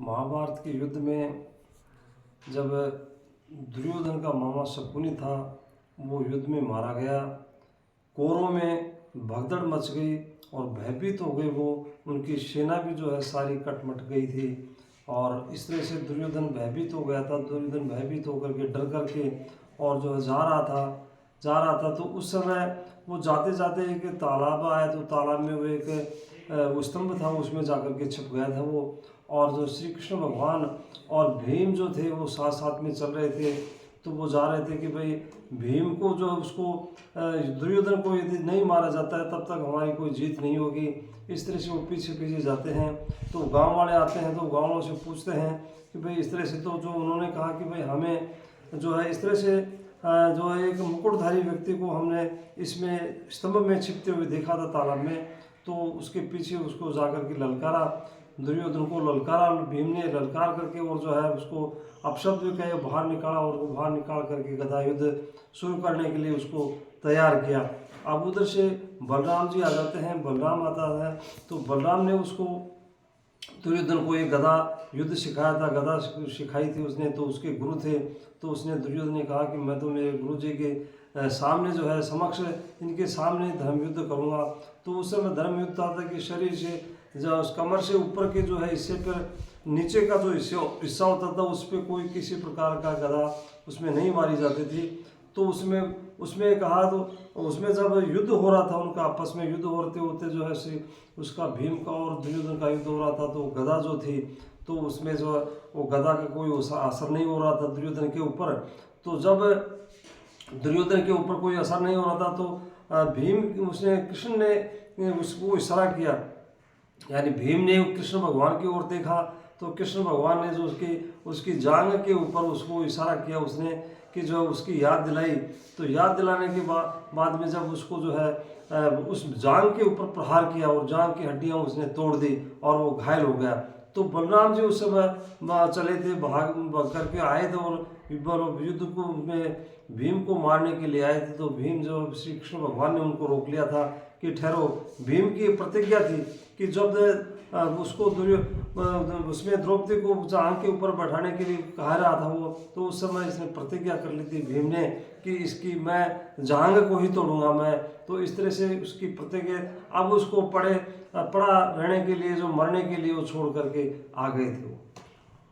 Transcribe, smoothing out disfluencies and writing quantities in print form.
महाभारत के युद्ध में जब दुर्योधन का मामा शकुनी था वो युद्ध में मारा गया, कौरवों में भगदड़ मच गई और भयभीत हो गए वो। उनकी सेना भी जो है सारी कटमट गई थी और इस तरह से दुर्योधन भयभीत हो गया था। दुर्योधन भयभीत होकर के डर करके और जो है जा रहा था तो उस समय वो जाते जाते एक तालाब आया, तो तालाब में वो एक वो स्तंभ था, उसमें जाकर के छिप गया था वो। और जो श्री कृष्ण भगवान और भीम जो थे वो साथ साथ में चल रहे थे, तो वो जा रहे थे कि भाई भीम को जो उसको दुर्योधन को यदि नहीं मारा जाता है तब तक हमारी कोई जीत नहीं होगी। इस तरह से वो पीछे पीछे जाते हैं, तो गांव वाले आते हैं तो गाँव वालों से पूछते हैं कि भाई इस तरह से, तो जो उन्होंने कहा कि भाई हमें जो है इस तरह से जो है एक मुकुटधारी व्यक्ति को हमने इसमें स्तंभ में छिपते हुए देखा था तालाब में, तो उसके पीछे उसको जाकर के ललकारा, दुर्योधन को ललकारा, भीम ने ललकार करके और जो है उसको अपशब्द भी कहे बाहर निकाला और वो बाहर निकाल करके गदा युद्ध शुरू करने के लिए उसको तैयार किया। अब उधर से बलराम जी आ जाते हैं, बलराम आता है तो बलराम ने उसको दुर्योधन को एक गदा युद्ध सिखाया था, गदा सिखाई थी उसने, तो उसके गुरु थे। तो उसने दुर्योधन ने कहा कि मैं तो मेरे गुरु जी के सामने जो है समक्ष इनके सामने धर्म युद्ध करूँगा। तो उस समय धर्म युद्ध था कि शरीर से जो उस कमर से ऊपर के जो है हिस्से पर नीचे का जो हिस्सा होता था उस पर कोई किसी प्रकार का गदा उसमें नहीं मारी जाती थी। तो उसमें कहा, तो उसमें जब युद्ध हो रहा था, उनका आपस में युद्ध होते होते जो है उसका भीम का और दुर्योधन का युद्ध हो रहा था, तो गदा जो थी तो उसमें जो वो गदा का कोई असर नहीं हो रहा था दुर्योधन के ऊपर। तो जब दुर्योधन के ऊपर कोई असर नहीं हो रहा था तो भीम उसने कृष्ण ने उसको इशारा किया, यानी भीम ने कृष्ण भगवान की ओर देखा, तो कृष्ण भगवान ने जो उसकी जांग के ऊपर उसको इशारा किया उसने कि जो उसकी याद दिलाई। तो याद दिलाने के बाद में जब उसको जो है उस जांग के ऊपर प्रहार किया और जांग की हड्डियां उसने तोड़ दी और वो घायल हो गया। तो बलराम जी उस समय चले थे, भाग करके आए थे और युद्ध को में भीम को मारने के लिए आए थे। तो भीम जो श्री कृष्ण भगवान ने उनको रोक लिया था कि ठहरो। भीम की प्रतिज्ञा थी कि जब उसको उसमें द्रौपदी को जांग के ऊपर बैठाने के लिए कहा रहा था वो, तो उस समय इसने प्रतिज्ञा कर ली थी भीम ने कि इसकी मैं जांग को ही तोड़ूंगा मैं। तो इस तरह से उसकी प्रतिज्ञा, अब उसको पड़ा रहने के लिए, जो मरने के लिए वो छोड़ करके आ गए थे।